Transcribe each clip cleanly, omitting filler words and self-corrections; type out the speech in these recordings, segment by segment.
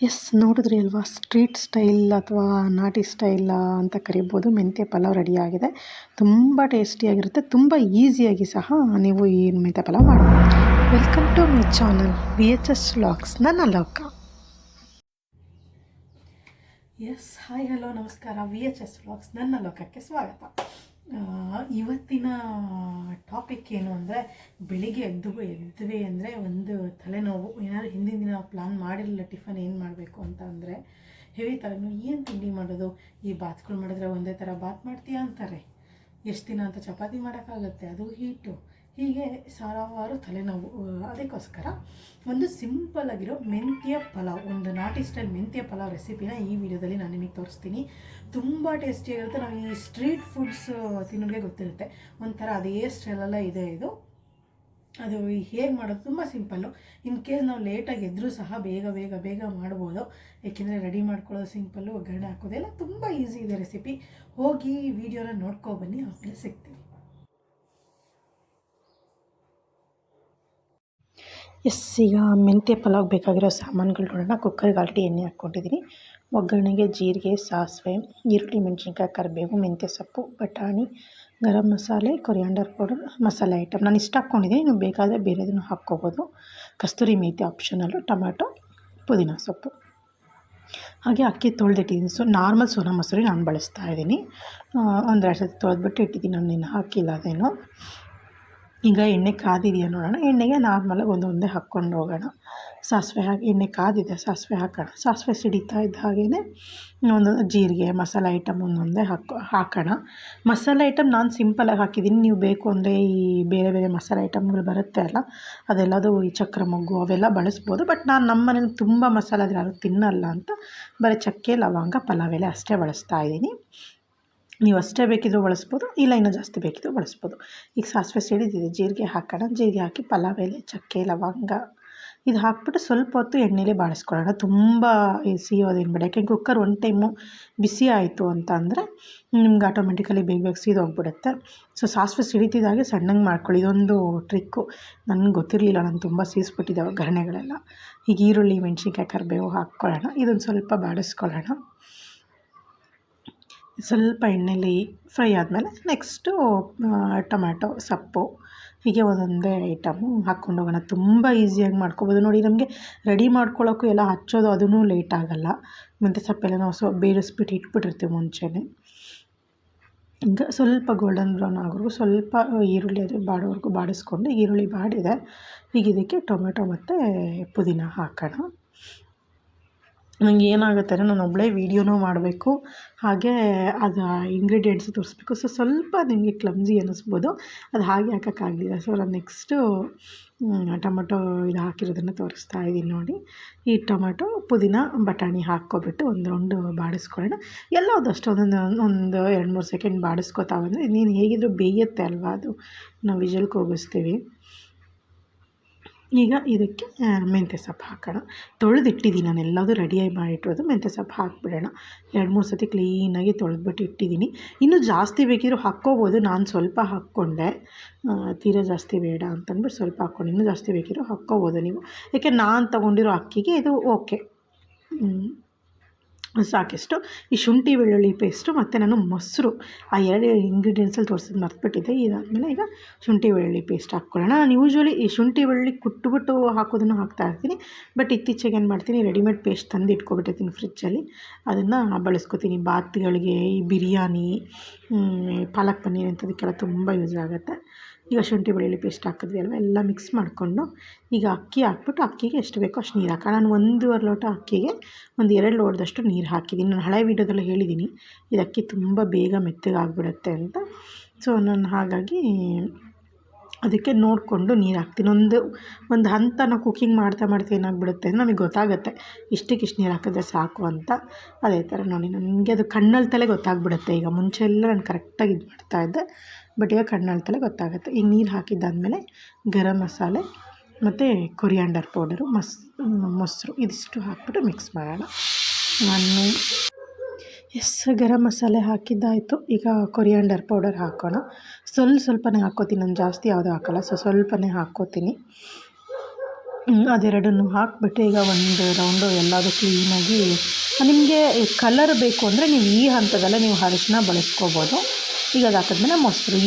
S, ನೋಡಿದ್ರಿ ಅಲ್ವಾ, street style ಅಥವಾ ನಾಟಿ ಸ್ಟೈಲ್ ಅಂತ ಕರಿಬೋದು. ಮೆಂತ್ಯ ಪಲಾವ್ ರೆಡಿಯಾಗಿದೆ. ತುಂಬ ಟೇಸ್ಟಿಯಾಗಿರುತ್ತೆ. ತುಂಬ ಈಸಿಯಾಗಿ ಸಹ ನೀವು ಈ ಮೆಂತ್ಯ ಪಲಾವ್ ಮಾಡ್ಬೋದು. Welcome to my channel VHS vlogs, ನನ್ನ ಲೋಕ. ಎಸ್, ಹಾಯ್, ಹಲೋ, ನಮಸ್ಕಾರ. VHS ವ್ಲಾಗ್ಸ್ ನನ್ನ ಲೋಕಕ್ಕೆ ಸ್ವಾಗತ. ಇವತ್ತಿನ ಟಾಪಿಕ್ ಏನು ಅಂದರೆ, ಬೆಳಿಗ್ಗೆ ಎದ್ವಿ ಅಂದರೆ ಒಂದು ತಲೆನೋವು. ಏನಾದ್ರು ಹಿಂದಿನ ದಿನ ಪ್ಲ್ಯಾನ್ ಮಾಡಿರಲಿಲ್ಲ ಟಿಫನ್ ಏನು ಮಾಡಬೇಕು ಅಂತ ಅಂದರೆ ಹೆವಿ ತಲೆನೋವು. ಏನು ತಿಂಡಿ ಮಾಡೋದು? ಈ ಬಾತ್ಗಳು ಮಾಡಿದ್ರೆ ಒಂದೇ ಥರ ಬಾತ್ ಮಾಡ್ತೀಯಾ ಅಂತಾರೆ. ಎಷ್ಟು ದಿನ ಅಂತ ಚಪಾತಿ ಮಾಡೋಕ್ಕಾಗುತ್ತೆ, ಅದು ಹೀಟು. ಹೀಗೆ ಸಾವಿರಾರು ತಲೆನೋವು. ಅದಕ್ಕೋಸ್ಕರ ಒಂದು ಸಿಂಪಲ್ ಆಗಿರೋ ಮೆಂತ್ಯ ಪಲಾವ್, ಒಂದು ನಾಟಿ ಸ್ಟೈಲ್ ಮೆಂತ್ಯ ಪಲಾವ್ ರೆಸಿಪಿನ ಈ ವಿಡಿಯೋದಲ್ಲಿ ನಾನು ನಿಮಗೆ ತೋರಿಸ್ತೀನಿ. ತುಂಬ ಟೇಸ್ಟಿಯಾಗಿರುತ್ತೆ. ನಾವು ಈ ಸ್ಟ್ರೀಟ್ ಫುಡ್ಸ್ ತಿನ್ನೋರಿಗೆ ಗೊತ್ತಿರುತ್ತೆ, ಒಂಥರ ಅದೇ ಸ್ಟೈಲೆಲ್ಲ ಇದೆ ಇದು. ಅದು ಹೇಗೆ ಮಾಡೋದು ತುಂಬ ಸಿಂಪಲ್ಲು. ಇನ್ ಕೇಸ್ ನಾವು ಲೇಟಾಗಿ ಎದ್ದರೂ ಸಹ ಬೇಗ ಬೇಗ ಬೇಗ ಮಾಡ್ಬೋದು. ಏಕೆಂದರೆ ರೆಡಿ ಮಾಡ್ಕೊಳ್ಳೋದು ಸಿಂಪಲ್ಲು, ಒಗ್ಗರಣೆ ಹಾಕೋದೆಲ್ಲ ತುಂಬ ಈಸಿ ಇದೆ ರೆಸಿಪಿ. ಹೋಗಿ ವಿಡಿಯೋನ ನೋಡ್ಕೊಬನ್ನಿ, ಆಮೇಲೆ ಸಿಗ್ತೀವಿ. ಎಸ್, ಈಗ ಮೆಂತ್ಯ ಪಲಾವ್ ಬೇಕಾಗಿರೋ ಸಾಮಾನುಗಳು ನೋಡೋಣ. ಕುಕ್ಕರ್ಗೆ ಆಲ್ರೆಡಿ ಎಣ್ಣೆ ಹಾಕ್ಕೊಂಡಿದ್ದೀನಿ. ಒಗ್ಗರಣೆಗೆ ಜೀರಿಗೆ, ಸಾಸಿವೆ, ಈರುಳ್ಳಿ, ಮೆಣಸಿನ್ಕಾಯಿ, ಕರಿಬೇವು, ಮೆಂತ್ಯ ಸೊಪ್ಪು, ಬಟಾಣಿ, ಗರಂ ಮಸಾಲೆ, ಕೊರಿಯಾಂಡರ್ ಪೌಡರ್, ಮಸಾಲೆ ಐಟಮ್ ನಾನು ಇಷ್ಟು ಹಾಕ್ಕೊಂಡಿದ್ದೀನಿ. ನೀವು ಬೇಕಾದರೆ ಬೇರೆದನ್ನು ಹಾಕ್ಕೋಬೋದು. ಕಸ್ತೂರಿ ಮೇಥಿ ಆಪ್ಷನಲ್ಲು, ಟೊಮ್ಯಾಟೊ, ಪುದೀನ ಸೊಪ್ಪು, ಹಾಗೆ ಅಕ್ಕಿ ತೊಳೆದಿಟ್ಟಿದ್ದೀನಿ. ನಾರ್ಮಲ್ ಸೋನಾ ಮಸೂರಿ ನಾನು ಬಳಸ್ತಾ ಇದ್ದೀನಿ. ಒಂದೆರಡು ಸತಿ ತೊಳೆದ್ಬಿಟ್ಟು ಇಟ್ಟಿದ್ದೀನಿ, ನಾನು ಇನ್ನು ಹಾಕಿಲ್ಲ ಅದೇನು. ಈಗ ಎಣ್ಣೆ ಕಾದಿದೆಯಾ ನೋಡೋಣ. ಎಣ್ಣೆಗೆ ನಾರ್ಮಲಾಗಿ ಒಂದೊಂದೇ ಹಾಕ್ಕೊಂಡು ಹೋಗೋಣ. ಸಾಸಿವೆ ಹಾಕಿ, ಎಣ್ಣೆ ಕಾದಿದೆ, ಸಾಸಿವೆ ಹಾಕೋಣ. ಸಾಸಿವೆ ಸಿಡಿತಾ ಇದ್ದ ಹಾಗೆಯೇ ಒಂದೊಂದು ಜೀರಿಗೆ, ಮಸಾಲೆ ಐಟಮ್ ಒಂದೊಂದೇ ಹಾಕೋಣ. ಮಸಾಲೆ ಐಟಮ್ ನಾನು ಸಿಂಪಲಾಗಿ ಹಾಕಿದ್ದೀನಿ. ನೀವು ಬೇಕು ಅಂದರೆ ಈ ಬೇರೆ ಬೇರೆ ಮಸಾಲೆ ಐಟಮ್ಗಳು ಬರುತ್ತೆ ಅಲ್ಲ, ಅದೆಲ್ಲದು ಈ ಚಕ್ರ ಮೊಗ್ಗು ಅವೆಲ್ಲ ಬಳಸ್ಬೋದು. ಬಟ್ ನಾನು ನಮ್ಮ ಮನೇಲಿ ತುಂಬ ಮಸಾಲೆ ಆದರೆ ಯಾರು ತಿನ್ನಲ್ಲ ಅಂತ ಬರೀ ಚಕ್ಕೆ, ಲವಂಗ, ಪಲಾವ್ ಎಲೆ ಅಷ್ಟೇ ಬಳಸ್ತಾ ಇದ್ದೀನಿ. ನೀವು ಅಷ್ಟೇ ಬೇಕಿದ್ರೂ ಬಳಸ್ಬೋದು, ಇಲ್ಲ ಇನ್ನೂ ಜಾಸ್ತಿ ಬೇಕಿದ್ರೂ ಬಳಸ್ಬೋದು. ಈಗ ಸಾಸಿವೆ ಸಿಡಿದಿದೆ, ಜೀರಿಗೆ ಹಾಕೋಣ. ಜೀರಿಗೆ ಹಾಕಿ ಪಲಾವ್ ಎಲೆ, ಚಕ್ಕೆ, ಲವಂಗ ಇದು ಹಾಕ್ಬಿಟ್ಟು ಸ್ವಲ್ಪ ಹೊತ್ತು ಎಣ್ಣೆಲೇ ಬಾಡಿಸ್ಕೊಳ್ಳೋಣ. ತುಂಬ ಸಿಯೋದೇನು ಬೇಡ. ಯಾಕೆ ಕುಕ್ಕರ್ ಒಂದು ಟೈಮು ಬಿಸಿ ಆಯಿತು ಅಂತ ಅಂದರೆ ನಿಮ್ಗೆ ಆಟೋಮೆಟಿಕಲಿ ಬೇಗ ಬೇಗ ಸೀದೋಗ್ಬಿಡುತ್ತೆ. ಸೊ ಸಾಸಿವೆ ಸಿಡಿತಿದ್ದಾಗೆ ಸಣ್ಣಗೆ ಮಾಡ್ಕೊಳ್ಳಿ. ಇದೊಂದು ಟ್ರಿಕ್ಕು, ನನಗೆ ಗೊತ್ತಿರಲಿಲ್ಲ. ನಾನು ತುಂಬ ಸೀಸ್ಬಿಟ್ಟಿದ್ದೆ ಒಗ್ಗರಣೆಗಳೆಲ್ಲ. ಈಗ ಈರುಳ್ಳಿ, ಮೆಣಸಿನ್ಕಾಯಿ, ಕರಿಬೇವು ಹಾಕ್ಕೊಳ್ಳೋಣ. ಇದೊಂದು ಸ್ವಲ್ಪ ಬಾಡಿಸ್ಕೊಳ್ಳೋಣ. ಸ್ವಲ್ಪ ಎಣ್ಣೆಲಿ ಫ್ರೈ ಆದಮೇಲೆ ನೆಕ್ಸ್ಟು ಟೊಮ್ಯಾಟೊ ಸೊಪ್ಪು, ಹೀಗೆ ಒಂದೊಂದೇ ಐಟಮು ಹಾಕ್ಕೊಂಡು ಹೋಗೋಣ. ತುಂಬ ಈಸಿಯಾಗಿ ಮಾಡ್ಕೊಬೋದು. ನೋಡಿ, ನಮಗೆ ರೆಡಿ ಮಾಡ್ಕೊಳ್ಳೋಕ್ಕೂ ಎಲ್ಲ ಹಚ್ಚೋದು ಅದೂ ಲೇಟ್ ಆಗೋಲ್ಲ. ಮೆಂತ್ಯ ಸೊಪ್ಪೆಲ್ಲ ನಾವು ಬೇಯಿಸ್ಬಿಟ್ಟು ಇಟ್ಬಿಟ್ಟಿರ್ತೀವಿ ಮುಂಚೆನೇ. ಈಗ ಸ್ವಲ್ಪ ಗೋಲ್ಡನ್ ಬ್ರೌನ್ ಆಗೋವರೆಗೂ ಸ್ವಲ್ಪ ಈರುಳ್ಳಿ ಅದು ಬಾಡೋವರೆಗೂ ಬಾಡಿಸ್ಕೊಂಡು, ಈರುಳ್ಳಿ ಬಾಡಿದೆ. ಈಗ ಇದಕ್ಕೆ ಟೊಮೆಟೊ ಮತ್ತು ಪುದೀನ ಹಾಕೋಣ. ನನಗೆ ಏನಾಗುತ್ತೆ ಅಂದರೆ, ನಾನು ಒಬ್ಬಳೇ ವೀಡಿಯೋನೂ ಮಾಡಬೇಕು, ಹಾಗೇ ಅದು ಇಂಗ್ರೀಡಿಯೆಂಟ್ಸು ತೋರಿಸ್ಬೇಕು. ಸೊ ಸ್ವಲ್ಪ ನಿಮಗೆ ಕ್ಲಮ್ಸಿ ಅನ್ನಿಸ್ಬೋದು, ಅದು ಹಾಗೆ ಹಾಕೋಕ್ಕಾಗಲಿಲ್ಲ. ಸೊ ನಾನು ನೆಕ್ಸ್ಟು ಟೊಮೆಟೊ ಇದು ಹಾಕಿರೋದನ್ನು ತೋರಿಸ್ತಾ ಇದ್ದೀನಿ ನೋಡಿ. ಈ ಟೊಮೆಟೊ, ಪುದೀನ, ಬಟಾಣಿ ಹಾಕ್ಕೊಬಿಟ್ಟು ಒಂದು ರೌಂಡು ಬಾಡಿಸ್ಕೊಳ್ಳೋಣ. ಎಲ್ಲದು ಅಷ್ಟು ಒಂದು 2-3 ಸೆಕೆಂಡ್ ಬಾಡಿಸ್ಕೊತಾ ಬಂದರೆ ಇನ್ನೇನು ಹೇಗಿದ್ದರೂ ಬೇಯುತ್ತೆ ಅಲ್ವಾ, ಅದು ನಾವು ವಿಷಲ್ ಕೂಗಿಸ್ತೀವಿ. ಈಗ ಇದಕ್ಕೆ ಮೆಂತ್ಯ ಸೊಪ್ಪು ಹಾಕೋಣ. ತೊಳೆದಿಟ್ಟಿದ್ದೀನಿ ನಾನು, ಎಲ್ಲದೂ ರೆಡಿಯಾಗಿ ಮಾಡಿಟ್ಟಿರೋದು. ಮೆಂತ್ಯ ಸೊಪ್ಪು ಹಾಕಿಬಿಡೋಣ. 2-3 ಸತಿ ಕ್ಲೀನಾಗಿ ತೊಳೆದ್ಬಿಟ್ಟು ಇಟ್ಟಿದ್ದೀನಿ. ಇನ್ನೂ ಜಾಸ್ತಿ ಬೇಕಿದ್ರೂ ಹಾಕ್ಕೋಬೋದು. ನಾನು ಸ್ವಲ್ಪ ಹಾಕ್ಕೊಂಡೆ, ತೀರಾ ಜಾಸ್ತಿ ಬೇಡ ಅಂತಂದ್ಬಿಟ್ಟು ಸ್ವಲ್ಪ ಹಾಕ್ಕೊಂಡು. ಇನ್ನೂ ಜಾಸ್ತಿ ಬೇಕಿದ್ರೂ ಹಾಕ್ಕೋಬೋದು ನೀವು. ಯಾಕೆ ನಾನು ತೊಗೊಂಡಿರೋ ಅಕ್ಕಿಗೆ ಇದು ಓಕೆ, ಸಾಕಿಷ್ಟು. ಈ ಶುಂಠಿ ಬೆಳ್ಳುಳ್ಳಿ ಪೇಸ್ಟು ಮತ್ತು ನಾನು ಮೊಸರು, ಆ 2 ಇಂಗ್ರೀಡಿಯೆಂಟ್ಸಲ್ಲಿ ತೋರಿಸೋದು ಮರ್ತುಬಿಟ್ಟಿದ್ದೆ. ಇದಾದಮೇಲೆ ಈಗ ಶುಂಠಿ ಬೆಳ್ಳುಳ್ಳಿ ಪೇಸ್ಟ್ ಹಾಕ್ಕೊಳ್ಳೋಣ. ನಾನು ಯೂಶ್ವಲಿ ಈ ಶುಂಠಿ ಬೆಳ್ಳುಳ್ಳಿ ಕುಟ್ಬಿಟ್ಟು ಹಾಕೋದನ್ನು ಹಾಕ್ತಾಯಿರ್ತೀನಿ. ಬಟ್ ಇತ್ತೀಚೆಗೆ ಏನು ಮಾಡ್ತೀನಿ, ರೆಡಿಮೇಡ್ ಪೇಸ್ಟ್ ತಂದು ಇಟ್ಕೊಬಿಟ್ಟಿರ್ತೀನಿ ಫ್ರಿಜ್ಜಲ್ಲಿ. ಅದನ್ನು ಬಳಸ್ಕೊತೀನಿ ಬಾತ್ಗಳಿಗೆ, ಈ ಬಿರಿಯಾನಿ, ಪಾಲಕ್ ಪನ್ನೀರ್ ಇಂಥದಕ್ಕೆಲ್ಲ ತುಂಬ ಯೂಸ್ ಆಗುತ್ತೆ. ಈಗ ಶುಂಠಿ ಬೆಳ್ಳುಳ್ಳಿ ಪೇಸ್ಟ್ ಹಾಕಿದ್ವಿ ಅಲ್ವ, ಎಲ್ಲ ಮಿಕ್ಸ್ ಮಾಡಿಕೊಂಡು ಈಗ ಅಕ್ಕಿ ಹಾಕ್ಬಿಟ್ಟು, ಅಕ್ಕಿಗೆ ಎಷ್ಟು ಬೇಕೋ ಅಷ್ಟು ನೀರು ಹಾಕೋಣ. ನಾನು 1.5 ಲೋಟ ಅಕ್ಕಿಗೆ 2 ಲೋಟದಷ್ಟು ನೀರು ಹಾಕಿದ್ದೀನಿ. ನಾನು ಹಳೆ ವೀಡಿಯೋದಲ್ಲೇ ಹೇಳಿದ್ದೀನಿ, ಇದು ಅಕ್ಕಿ ತುಂಬ ಬೇಗ ಮೆತ್ತಗಾಗ್ಬಿಡುತ್ತೆ ಅಂತ. ಸೊ ನಾನು ಹಾಗಾಗಿ ಅದಕ್ಕೆ ನೋಡಿಕೊಂಡು ನೀರು ಹಾಕ್ತೀನಿ. ಒಂದು ಹಂತ ನಾವು ಕುಕ್ಕಿಂಗ್ ಮಾಡ್ತಾ ಏನಾಗ್ಬಿಡುತ್ತೆ ಅಂದರೆ ನಮಗೆ ಗೊತ್ತಾಗುತ್ತೆ, ಇಷ್ಟಕ್ಕಿಷ್ಟು ನೀರು ಹಾಕಿದ್ರೆ ಸಾಕು ಅಂತ. ಅದೇ ಥರ ನೋಡಿ, ನನಗೆ ಅದು ಕಣ್ಣಲ್ಲಿ ಗೊತ್ತಾಗ್ಬಿಡುತ್ತೆ. ಈಗ ಮುಂಚೆ ಎಲ್ಲ ನಾನು ಕರೆಕ್ಟಾಗಿ ಇದು ಮಾಡ್ತಾಯಿದ್ದೆ, ಬಟ್ ಈಗ ಕಣ್ಣಲ್ಲಿ ಗೊತ್ತಾಗುತ್ತೆ. ಈಗ ನೀರು ಹಾಕಿದ್ದಾದಮೇಲೆ ಗರಂ ಮಸಾಲೆ ಮತ್ತು ಕೊರಿಯಾಂಡರ್ ಪೌಡರು, ಮೊಸರು ಇದಿಷ್ಟು ಹಾಕ್ಬಿಟ್ಟು ಮಿಕ್ಸ್ ಮಾಡೋಣ. ನಾನು ಗರಂ ಮಸಾಲೆ ಹಾಕಿದ್ದಾಯಿತು. ಈಗ ಕೊರಿಯಾಂಡರ್ ಪೌಡರ್ ಹಾಕೋಣ. ಸ್ವಲ್ಪನೇ ಹಾಕ್ಕೋತೀನಿ, ನಾನು ಜಾಸ್ತಿ ಯಾವುದೂ ಹಾಕೋಲ್ಲ. ಸೊ ಸ್ವಲ್ಪನೇ ಹಾಕ್ಕೋತೀನಿ. ಅದೆರಡನ್ನು ಹಾಕಿಬಿಟ್ಟು ಈಗ ಒಂದು ರೌಂಡು ಎಲ್ಲದೂ ಕ್ಲೀನಾಗಿ ನಿಮಗೆ ಕಲರ್ ಬೇಕು ಅಂದರೆ ನೀವು ಈ ಹಂತದಲ್ಲೇ ನೀವು ಅರಿಶಿನ ಬಳಸ್ಕೋಬೋದು. ಈಗ ಅದು ಹಾಕಿದ್ಮೇಲೆ ಮೊಸರು,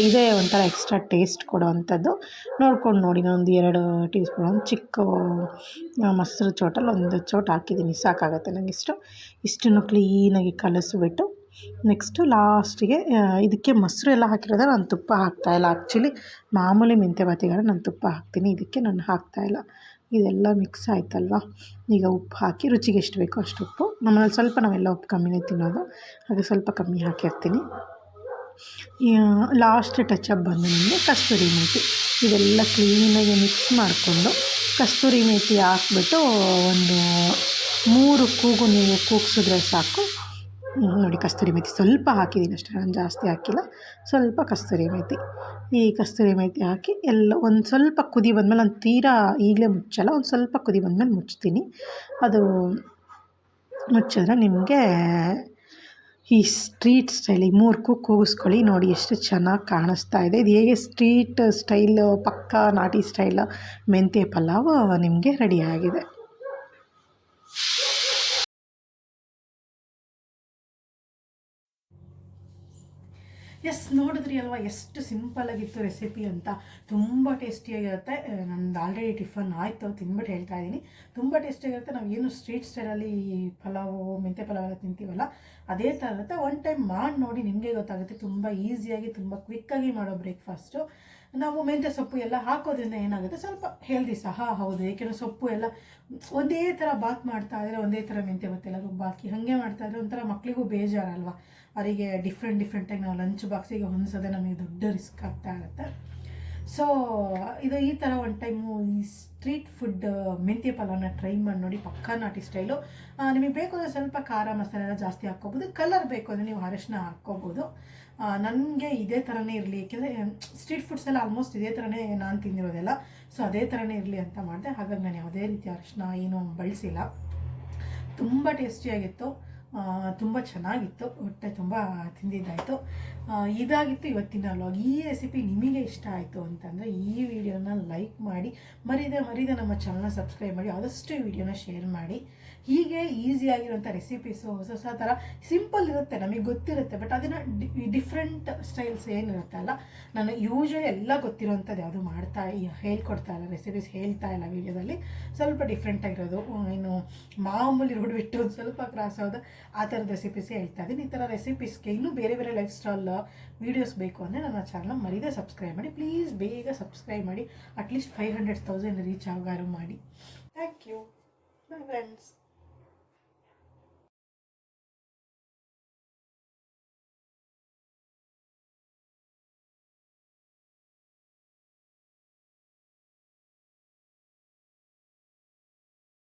ಇದೇ ಒಂಥರ ಎಕ್ಸ್ಟ್ರಾ ಟೇಸ್ಟ್ ಕೊಡೋವಂಥದ್ದು. ನೋಡ್ಕೊಂಡು ನೋಡಿ, ನಾನೊಂದು 2 ಟೀ ಸ್ಪೂನ್, ಒಂದು ಚಿಕ್ಕ ಮೊಸರು ಚೋಟಲ್ಲಿ ಒಂದು ಚೋಟ ಹಾಕಿದ್ದೀನಿ, ಸಾಕಾಗುತ್ತೆ ನನಗೆ ಇಷ್ಟನ್ನು ಕ್ಲೀನಾಗಿ ಕಲಿಸ್ಬಿಟ್ಟು ನೆಕ್ಸ್ಟು ಲಾಸ್ಟಿಗೆ ಇದಕ್ಕೆ ಮೊಸರು ಎಲ್ಲ ಹಾಕಿರೋದ್ರೆ ನಾನು ತುಪ್ಪ ಹಾಕ್ತಾಯಿಲ್ಲ. ಆ್ಯಕ್ಚುಲಿ ಮಾಮೂಲಿ ಮೆಂತ್ಯ ಬಾತಿಗೆ ನಾನು ತುಪ್ಪ ಹಾಕ್ತೀನಿ, ಇದಕ್ಕೆ ನಾನು ಹಾಕ್ತಾಯಿಲ್ಲ. ಇದೆಲ್ಲ ಮಿಕ್ಸ್ ಆಯ್ತಲ್ವ, ಈಗ ಉಪ್ಪು ಹಾಕಿ ರುಚಿಗೆ ಎಷ್ಟು ಬೇಕೋ ಅಷ್ಟು ಉಪ್ಪು. ನಮ್ಮಲ್ಲಿ ಸ್ವಲ್ಪ ನಾವೆಲ್ಲ ಉಪ್ಪು ಕಮ್ಮಿನೇ ತಿನ್ನೋದು, ಅದು ಸ್ವಲ್ಪ ಕಮ್ಮಿ ಹಾಕಿರ್ತೀನಿ. ಲಾಸ್ಟ್ ಟಚಪ್ ಬಂದು ನಿಮಗೆ ಕಸ್ತೂರಿ ಮೇಥಿ, ಇದೆಲ್ಲ ಕ್ಲೀನಾಗಿ ಮಿಕ್ಸ್ ಮಾಡಿಕೊಂಡು ಕಸ್ತೂರಿ ಮೇಥಿ ಹಾಕ್ಬಿಟ್ಟು ಒಂದು 3 ಕೂಗು ನೀವು ಕೂಗಿಸಿದ್ರೆ ಸಾಕು. ನೋಡಿ, ಕಸ್ತೂರಿ ಮೇಥಿ ಸ್ವಲ್ಪ ಹಾಕಿದ್ದೀನಿ ಅಷ್ಟೇ, ನಾನು ಜಾಸ್ತಿ ಹಾಕಿಲ್ಲ, ಸ್ವಲ್ಪ ಕಸ್ತೂರಿ ಮೇಥಿ. ಈ ಕಸ್ತೂರಿ ಮೇಥಿ ಹಾಕಿ ಎಲ್ಲ ಒಂದು ಸ್ವಲ್ಪ ಕುದಿ ಬಂದಮೇಲೆ, ನಾನು ತೀರಾ ಈಗಲೇ ಮುಚ್ಚಲ್ಲ, ಒಂದು ಸ್ವಲ್ಪ ಕುದಿ ಬಂದಮೇಲೆ ಮುಚ್ತೀನಿ. ಅದು ಮುಚ್ಚಿದ್ರೆ ನಿಮಗೆ ಈ ಸ್ಟ್ರೀಟ್ ಸ್ಟೈಲ್, ಈ 3 ಕೂಗಿಸ್ಕೊಳ್ಳಿ, ನೋಡಿ ಎಷ್ಟು ಚೆನ್ನಾಗಿ ಕಾಣಿಸ್ತಾ ಇದೆ. ಇದು ಹೇಗೆ ಸ್ಟ್ರೀಟ್ ಸ್ಟೈಲ್, ಪಕ್ಕಾ ನಾಟಿ ಸ್ಟೈಲ್ ಮೆಂತ್ಯ ಪಲಾವ್ ನಿಮಗೆ ರೆಡಿಯಾಗಿದೆ. ನೋಡಿದ್ರಿ ಅಲ್ವಾ ಎಷ್ಟು ಸಿಂಪಲ್ಲಾಗಿತ್ತು ರೆಸಿಪಿ ಅಂತ. ತುಂಬ ಟೇಸ್ಟಿಯಾಗಿರುತ್ತೆ. ನಂದು ಆಲ್ರೆಡಿ ಟಿಫನ್ ಆಯಿತು, ತಿಂದ್ಬಿಟ್ಟು ಹೇಳ್ತಾ ಇದ್ದೀನಿ. ತುಂಬ ಟೇಸ್ಟಿಯಾಗಿರುತ್ತೆ. ನಾವು ಏನು ಸ್ಟ್ರೀಟ್ ಸ್ಟೈಲಲ್ಲಿ ಪಲಾವು, ಮೆಂತ್ಯ ಪಲಾವ್ ಎಲ್ಲ ತಿಂತೀವಲ್ಲ, ಅದೇ ಥರ ಇರುತ್ತೆ. ಒನ್ ಟೈಮ್ ಮಾಡಿ ನೋಡಿ, ನಿಮಗೆ ಗೊತ್ತಾಗುತ್ತೆ. ತುಂಬ ಈಸಿಯಾಗಿ, ತುಂಬ ಕ್ವಿಕ್ಕಾಗಿ ಮಾಡೋ ಬ್ರೇಕ್ಫಾಸ್ಟು. ನಾವು ಮೆಂತ್ಯ ಸೊಪ್ಪು ಎಲ್ಲ ಹಾಕೋದ್ರಿಂದ ಏನಾಗುತ್ತೆ, ಸ್ವಲ್ಪ ಹೆಲ್ದಿ ಸಹ ಹೌದು. ಏಕೆಂದರೆ ಸೊಪ್ಪು ಎಲ್ಲ ಒಂದೇ ಥರ ಬಾತ್ ಮಾಡ್ತಾಯಿದ್ರೆ, ಒಂದೇ ಥರ ಮೆಂತ್ಯ ಗೊತ್ತಿಲ್ಲ ರುಬ್ಬಾಕಿ ಹಾಗೆ ಮಾಡ್ತಾಯಿದ್ರೆ ಒಂಥರ ಮಕ್ಕಳಿಗೂ ಬೇಜಾರಲ್ವ. ಅವರಿಗೆ ಡಿಫ್ರೆಂಟಾಗಿ ನಾವು ಲಂಚ್ ಬಾಕ್ಸಿಗೆ ಹೊಂದಿಸೋದೇ ನಮಗೆ ದೊಡ್ಡ ರಿಸ್ಕ್ ಆಗ್ತಾ ಇರುತ್ತೆ. ಸೊ ಇದು ಈ ಥರ ಒನ್ ಟೈಮು ಈ ಸ್ಟ್ರೀಟ್ ಫುಡ್ ಮೆಂತ್ಯ ಪಲಾವ್ನ ಟ್ರೈ ಮಾಡಿ ನೋಡಿ, ಪಕ್ಕಾ ನಾಟಿ ಸ್ಟೈಲು. ನಿಮಗೆ ಬೇಕು ಅಂದರೆ ಸ್ವಲ್ಪ ಖಾರ ಮಸಾಲೆ ಎಲ್ಲ ಜಾಸ್ತಿ ಹಾಕ್ಕೋಬೋದು. ಕಲರ್ ಬೇಕು ಅಂದರೆ ನೀವು ಅರಿಶಿನ ಹಾಕ್ಕೋಬೋದು. ನನಗೆ ಇದೇ ಥರನೇ ಇರಲಿ, ಏಕೆಂದರೆ ಸ್ಟ್ರೀಟ್ ಫುಡ್ಸ್ ಎಲ್ಲ ಆಲ್ಮೋಸ್ಟ್ ಇದೇ ಥರನೇ ನಾನು ತಿಂದಿರೋದೆಲ್ಲ. ಸೊ ಅದೇ ಥರನೇ ಇರಲಿ ಅಂತ ಮಾಡಿದೆ. ಹಾಗಾಗಿ ನಾನು ಯಾವುದೇ ರೀತಿ ಅರಿಶಿನ ಏನೂ ಬಳಸಿಲ್ಲ. ತುಂಬ ಟೇಸ್ಟಿಯಾಗಿತ್ತು, ತುಂಬ ಚೆನ್ನಾಗಿತ್ತು, ಹೊಟ್ಟೆ ತುಂಬ ತಿಂದಿದ್ದಾಯಿತು. ಇದಾಗಿತ್ತು ಇವತ್ತಿನ ವ್ಲಾಗ್. ಈ ರೆಸಿಪಿ ನಿಮಗೆ ಇಷ್ಟ ಆಯಿತು ಅಂತಂದರೆ ಈ ವಿಡಿಯೋನ ಲೈಕ್ ಮಾಡಿ, ಮರಿದೆ ನಮ್ಮ ಚಾನಲ್ನ ಸಬ್ಸ್ಕ್ರೈಬ್ ಮಾಡಿ, ಆದಷ್ಟು ವಿಡಿಯೋನ ಶೇರ್ ಮಾಡಿ. ಹೀಗೆ ಈಸಿಯಾಗಿರೋಂಥ ರೆಸಿಪೀಸು ಹೊಸ ಥರ ಸಿಂಪಲ್ ಇರುತ್ತೆ, ನಮಗೆ ಗೊತ್ತಿರುತ್ತೆ. ಬಟ್ ಅದನ್ನು ಡಿಫ್ರೆಂಟ್ ಸ್ಟೈಲ್ಸ್ ಏನಿರುತ್ತೆ ಅಲ್ಲ, ನಾನು ಯೂಶ್ವಲಿ ಎಲ್ಲ ಗೊತ್ತಿರೋಂಥದ್ದು ಯಾವುದು ಹೇಳ್ಕೊಡ್ತಾ ಇಲ್ಲ, ರೆಸಿಪೀಸ್ ಹೇಳ್ತಾ ಇಲ್ಲ ವೀಡಿಯೋದಲ್ಲಿ. ಸ್ವಲ್ಪ ಡಿಫ್ರೆಂಟಾಗಿರೋದು, ಇನ್ನು ಮಾಮೂಲಿ ರೋಡ್ ಬಿಟ್ಟು ಸ್ವಲ್ಪ ಕ್ರಾಸ್ ಆಗೋದು, ಆ ಥರದ ರೆಸಿಪೀಸೇ ಹೇಳ್ತಾ ಇದ್ದೀನಿ. ಈ ಥರ ರೆಸಿಪೀಸ್ಗೆ ಇನ್ನೂ ಬೇರೆ ಬೇರೆ ಲೈಫ್ ಸ್ಟೈಲ್ ವೀಡಿಯೋಸ್ ಬೇಕು ಅಂದರೆ ನನ್ನ ಚಾನಲ್ನ ಮರಿದೇ ಸಬ್ಸ್ಕ್ರೈಬ್ ಮಾಡಿ. ಪ್ಲೀಸ್ ಬೇಗ ಸಬ್ಸ್ಕ್ರೈಬ್ ಮಾಡಿ, ಅಟ್ಲೀಸ್ಟ್ 500,000 ರೀಚ್ ಆಗಾರು ಮಾಡಿ. Thank you. Bye friends.